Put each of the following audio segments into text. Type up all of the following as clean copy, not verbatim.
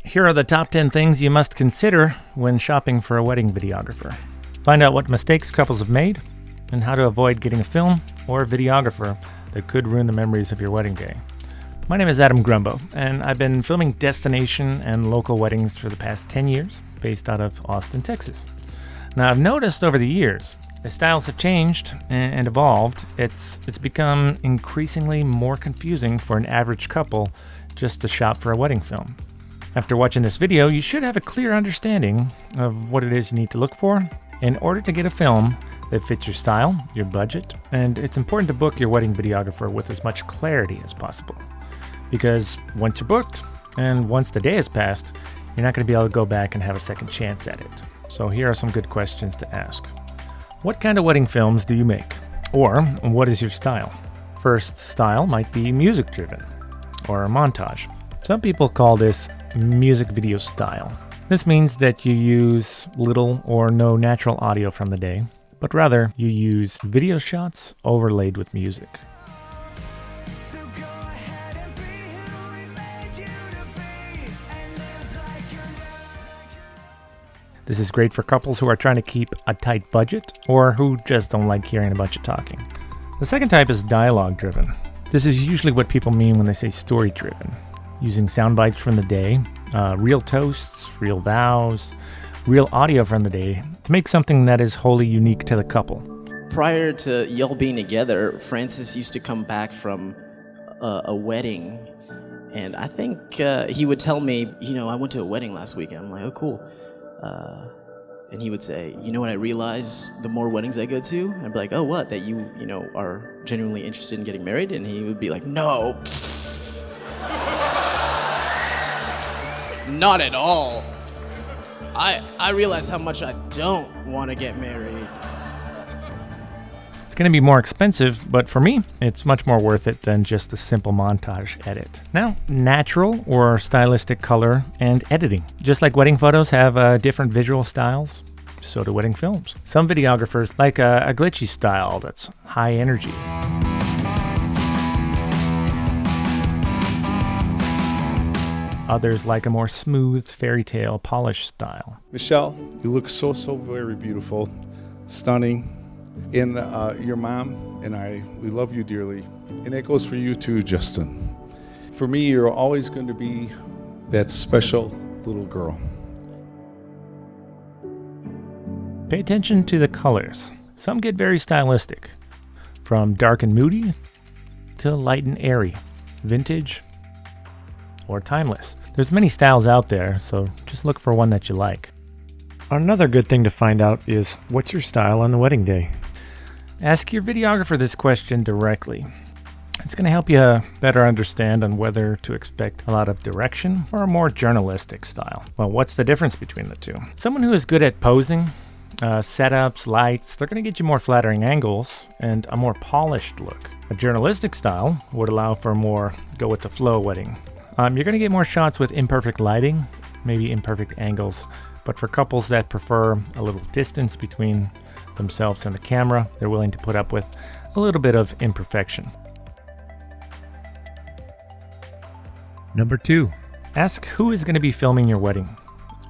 Here are the top 10 things you must consider when shopping for a wedding videographer. Find out what mistakes couples have made and how to avoid getting a film or a videographer that could ruin the memories of your wedding day. My name is Adam Grumbo, and I've been filming destination and local weddings for the past 10 years, based out of Austin, Texas. Now, I've noticed over the years, as styles have changed and evolved, it's become increasingly more confusing for an average couple just to shop for a wedding film. After watching this video, you should have a clear understanding of what it is you need to look for in order to get a film that fits your style, your budget, and it's important to book your wedding videographer with as much clarity as possible. Because once you're booked, and once the day has passed, you're not going to be able to go back and have a second chance at it. So here are some good questions to ask. What kind of wedding films do you make? Or what is your style? First, style might be music driven, or a montage. Some people call this music video style. This means that you use little or no natural audio from the day, but rather you use video shots overlaid with music. This is great for couples who are trying to keep a tight budget or who just don't like hearing a bunch of talking. The second type is dialogue driven. This is usually what people mean when they say story driven, using sound bites from the day, real toasts, real vows, real audio from the day to make something that is wholly unique to the couple. Prior to y'all being together, Francis used to come back from a wedding, and I think he would tell me, I went to a wedding last weekend. I'm like, oh, cool. And he would say, you know what I realize the more weddings I go to? I'd be like, oh, what? That you are genuinely interested in getting married? And he would be like, no. Not at all. I realize how much I don't want to get married. It's going to be more expensive, but for me, it's much more worth it than just a simple montage edit. Now, natural or stylistic color and editing. Just like wedding photos have different visual styles, so do wedding films. Some videographers like a glitchy style that's high energy. Others like a more smooth, fairy tale, polished style. Michelle, you look so very beautiful, stunning. And your mom and I, we love you dearly. And that goes for you too, Justin. For me, you're always going to be that special little girl. Pay attention to the colors. Some get very stylistic, from dark and moody to light and airy, vintage or timeless. There's many styles out there, so just look for one that you like. Another good thing to find out is, what's your style on the wedding day? Ask your videographer this question directly. It's going to help you better understand on whether to expect a lot of direction or a more journalistic style. Well, what's the difference between the two? Someone who is good at posing, setups, lights, they're going to get you more flattering angles and a more polished look. A journalistic style would allow for a more go-with-the-flow wedding. You're going to get more shots with imperfect lighting, maybe imperfect angles, but for couples that prefer a little distance between themselves and the camera, they're willing to put up with a little bit of imperfection. Number 2, ask who is going to be filming your wedding.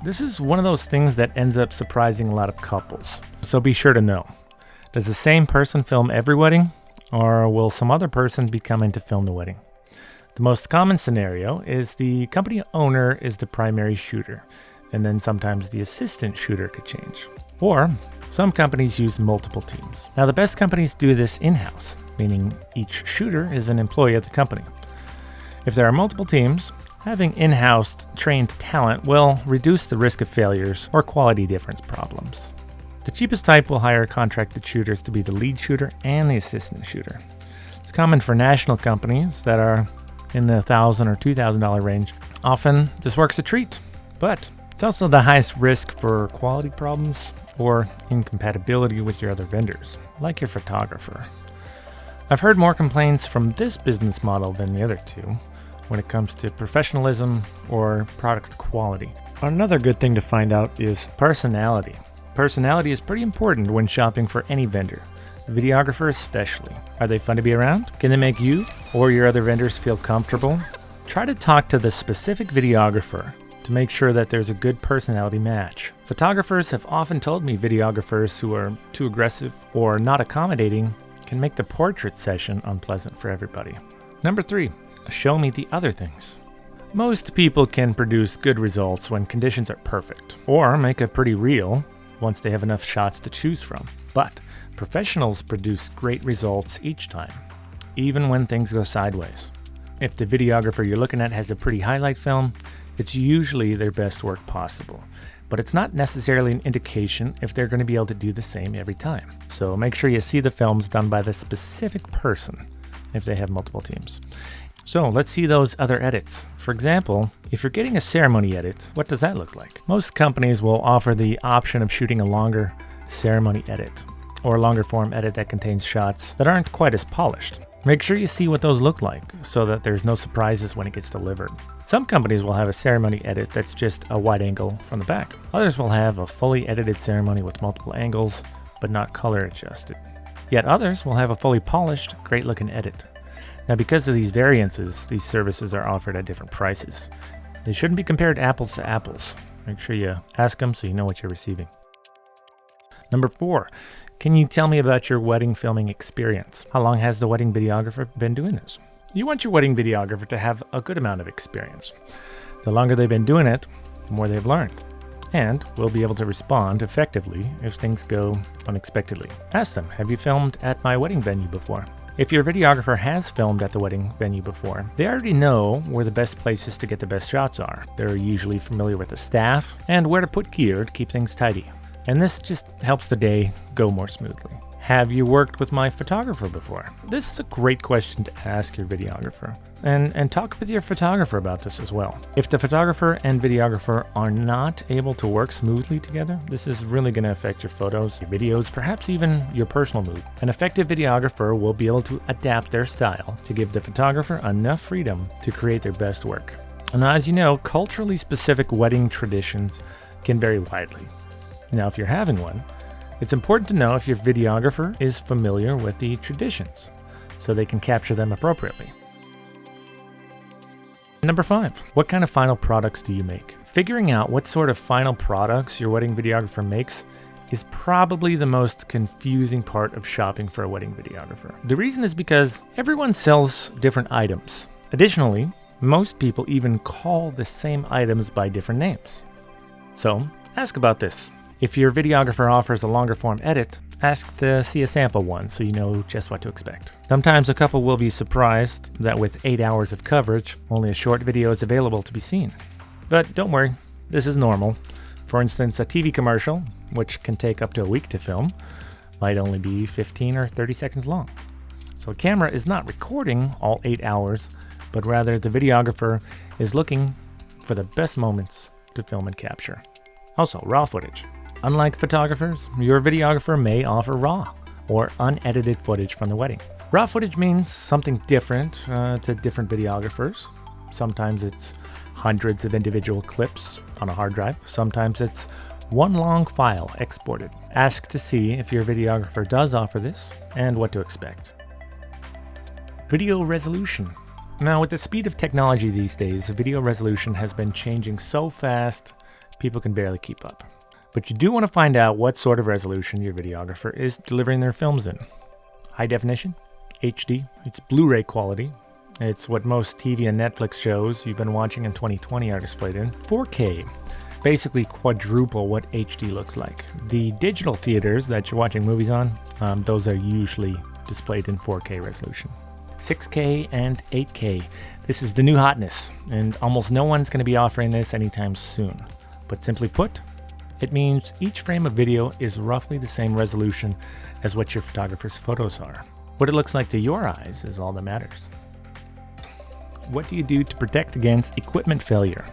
This is one of those things that ends up surprising a lot of couples, so be sure to know. Does the same person film every wedding, or will some other person be coming to film the wedding? The most common scenario is the company owner is the primary shooter, and then sometimes the assistant shooter could change. Or some companies use multiple teams. Now, the best companies do this in-house, meaning each shooter is an employee of the company. If there are multiple teams, having in-house trained talent will reduce the risk of failures or quality difference problems. The cheapest type will hire contracted shooters to be the lead shooter and the assistant shooter. It's common for national companies that are in the $1,000 or $2,000 range. Often, this works a treat, but it's also the highest risk for quality problems or incompatibility with your other vendors, like your photographer. I've heard more complaints from this business model than the other two when it comes to professionalism or product quality. Another good thing to find out is personality. Personality is pretty important when shopping for any vendor, videographer especially. Are they fun to be around? Can they make you or your other vendors feel comfortable? Try to talk to the specific videographer to make sure that there's a good personality match. Photographers have often told me videographers who are too aggressive or not accommodating can make the portrait session unpleasant for everybody. Number 3, show me the other things. Most people can produce good results when conditions are perfect, or make a pretty reel once they have enough shots to choose from. But professionals produce great results each time, even when things go sideways. If the videographer you're looking at has a pretty highlight film, it's usually their best work possible. But it's not necessarily an indication if they're going to be able to do the same every time. So make sure you see the films done by the specific person if they have multiple teams. So let's see those other edits. For example, if you're getting a ceremony edit, what does that look like? Most companies will offer the option of shooting a longer ceremony edit, or a longer form edit that contains shots that aren't quite as polished. Make sure you see what those look like so that there's no surprises when it gets delivered. Some companies will have a ceremony edit that's just a wide angle from the back. Others will have a fully edited ceremony with multiple angles, but not color adjusted. Yet others will have a fully polished, great looking edit. Now, because of these variances, these services are offered at different prices. They shouldn't be compared apples to apples. Make sure you ask them so you know what you're receiving. Number 4, can you tell me about your wedding filming experience? How long has the wedding videographer been doing this? You want your wedding videographer to have a good amount of experience. The longer they've been doing it, the more they've learned, and will be able to respond effectively if things go unexpectedly. Ask them, have you filmed at my wedding venue before? If your videographer has filmed at the wedding venue before, they already know where the best places to get the best shots are. They're usually familiar with the staff and where to put gear to keep things tidy. And this just helps the day go more smoothly. Have you worked with my photographer before? This is a great question to ask your videographer. And talk with your photographer about this as well. If the photographer and videographer are not able to work smoothly together, this is really going to affect your photos, your videos, perhaps even your personal mood. An effective videographer will be able to adapt their style to give the photographer enough freedom to create their best work. And as you know, culturally specific wedding traditions can vary widely. Now, if you're having one, it's important to know if your videographer is familiar with the traditions so they can capture them appropriately. Number 5, what kind of final products do you make? Figuring out what sort of final products your wedding videographer makes is probably the most confusing part of shopping for a wedding videographer. The reason is because everyone sells different items. Additionally, most people even call the same items by different names. So, ask about this. If your videographer offers a longer form edit, ask to see a sample one so you know just what to expect. Sometimes a couple will be surprised that with 8 hours of coverage, only a short video is available to be seen. But don't worry, this is normal. For instance, a TV commercial, which can take up to a week to film, might only be 15 or 30 seconds long. So the camera is not recording all 8 hours, but rather the videographer is looking for the best moments to film and capture. Also, raw footage. Unlike photographers, your videographer may offer raw or unedited footage from the wedding. Raw footage means something different to different videographers. Sometimes it's hundreds of individual clips on a hard drive. Sometimes it's one long file exported. Ask to see if your videographer does offer this and what to expect. Video resolution. Now, with the speed of technology these days, video resolution has been changing so fast, people can barely keep up. But you do want to find out what sort of resolution your videographer is delivering their films in. High definition, HD, it's Blu-ray quality. It's what most TV and Netflix shows you've been watching in 2020 are displayed in. 4K, basically quadruple what HD looks like. The digital theaters that you're watching movies on, those are usually displayed in 4K resolution. 6K and 8K. This is the new hotness, and almost no one's going to be offering this anytime soon. But simply put, it means each frame of video is roughly the same resolution as what your photographer's photos are. What it looks like to your eyes is all that matters. What do you do to protect against equipment failure?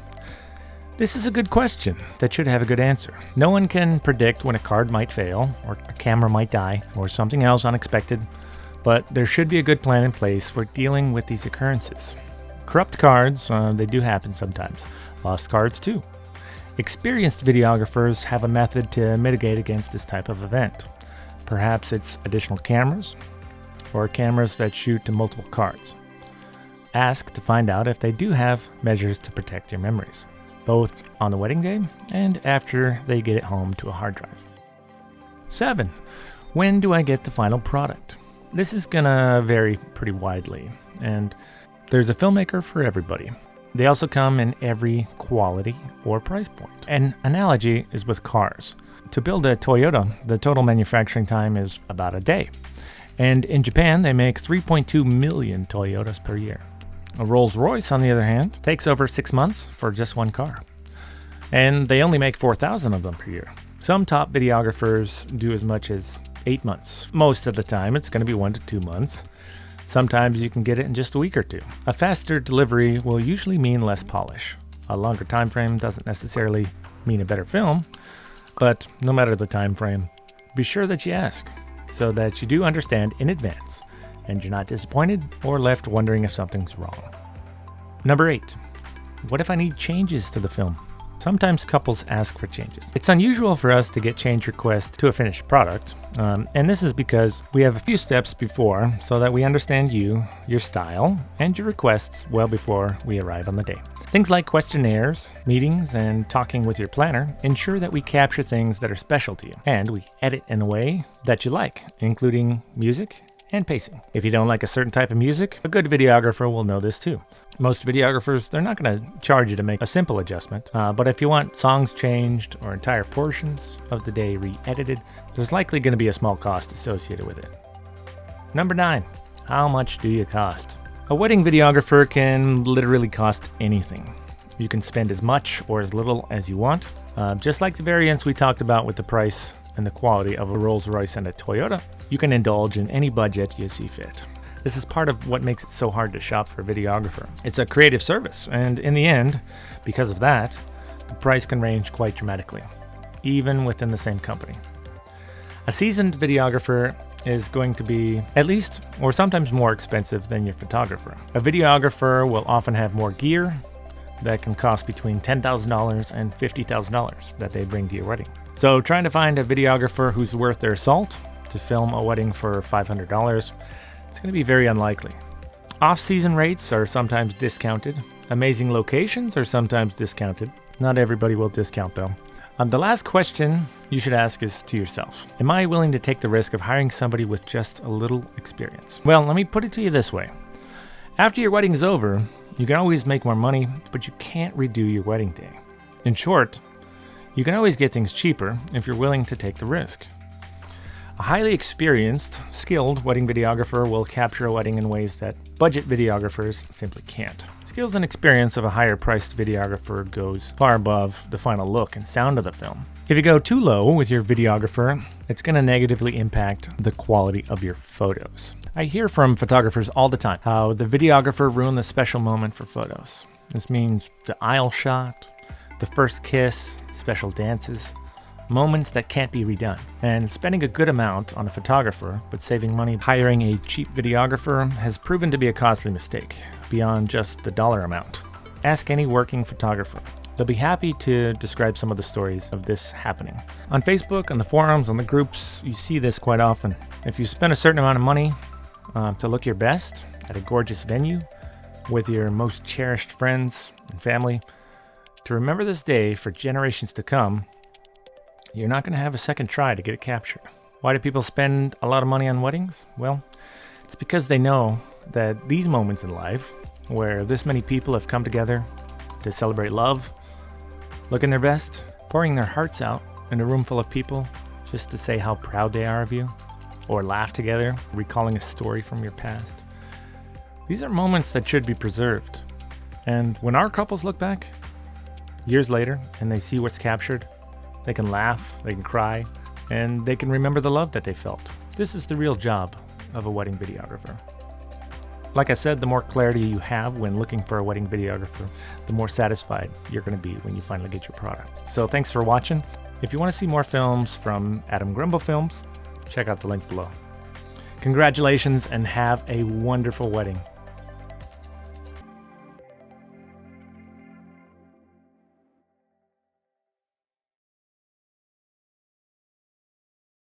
This is a good question that should have a good answer. No one can predict when a card might fail, or a camera might die, or something else unexpected, but there should be a good plan in place for dealing with these occurrences. Corrupt cards, they do happen sometimes. Lost cards too. Experienced videographers have a method to mitigate against this type of event. Perhaps it's additional cameras, or cameras that shoot to multiple cards. Ask to find out if they do have measures to protect your memories. both on the wedding day and after they get it home to a hard drive. 7. When do I get the final product? This is gonna vary pretty widely, and there's a filmmaker for everybody. They also come in every quality or price point. An analogy is with cars. To build a Toyota, the total manufacturing time is about a day. And in Japan, they make 3.2 million Toyotas per year. A Rolls-Royce, on the other hand, takes over 6 months for just one car. And they only make 4,000 of them per year. Some top videographers do as much as 8 months. Most of the time, it's going to be 1 to 2 months. Sometimes you can get it in just a week or two. A faster delivery will usually mean less polish. A longer time frame doesn't necessarily mean a better film, but no matter the time frame, be sure that you ask so that you do understand in advance and you're not disappointed or left wondering if something's wrong. Number 8. What if I need changes to the film? Sometimes couples ask for changes. It's unusual for us to get change requests to a finished product, and this is because we have a few steps before so that we understand you, your style, and your requests well before we arrive on the day. Things like questionnaires, meetings, and talking with your planner ensure that we capture things that are special to you, and we edit in a way that you like, including music and pacing. If you don't like a certain type of music, a good videographer will know this too. Most videographers, they're not going to charge you to make a simple adjustment, but if you want songs changed or entire portions of the day re-edited, there's likely going to be a small cost associated with it. Number 9, how much do you cost? A wedding videographer can literally cost anything. You can spend as much or as little as you want, just like the variance we talked about with the price and the quality of a Rolls-Royce and a Toyota. You can indulge in any budget you see fit. This is part of what makes it so hard to shop for a videographer. It's a creative service, and in the end, because of that, the price can range quite dramatically, even within the same company. A seasoned videographer is going to be at least or sometimes more expensive than your photographer. A videographer will often have more gear that can cost between $10,000 and $50,000 that they bring to your wedding. So trying to find a videographer who's worth their salt to film a wedding for $500, it's going to be very unlikely. Off-season rates are sometimes discounted. Amazing locations are sometimes discounted. Not everybody will discount though. The last question you should ask is to yourself. Am I willing to take the risk of hiring somebody with just a little experience? Well, let me put it to you this way. After your wedding is over, you can always make more money, but you can't redo your wedding day. In short, you can always get things cheaper if you're willing to take the risk. A highly experienced, skilled wedding videographer will capture a wedding in ways that budget videographers simply can't. Skills and experience of a higher-priced videographer goes far above the final look and sound of the film. If you go too low with your videographer, it's going to negatively impact the quality of your photos. I hear from photographers all the time how the videographer ruined the special moment for photos. This means the aisle shot, the first kiss, special dances, moments that can't be redone. And spending a good amount on a photographer, but saving money hiring a cheap videographer has proven to be a costly mistake, beyond just the dollar amount. Ask any working photographer. They'll be happy to describe some of the stories of this happening. On Facebook, on the forums, on the groups, you see this quite often. If you spend a certain amount of money to look your best at a gorgeous venue with your most cherished friends and family, to remember this day for generations to come, you're not going to have a second try to get it captured. Why do people spend a lot of money on weddings? Well, it's because they know that these moments in life, where this many people have come together to celebrate love, looking their best, pouring their hearts out in a room full of people just to say how proud they are of you, or laugh together, recalling a story from your past. These are moments that should be preserved. And when our couples look back years later and they see what's captured, they can laugh, they can cry, and they can remember the love that they felt. This is the real job of a wedding videographer. Like I said, the more clarity you have when looking for a wedding videographer, the more satisfied you're going to be when you finally get your product. So thanks for watching. If you want to see more films from Adam Grumble Films, check out the link below. Congratulations and have a wonderful wedding.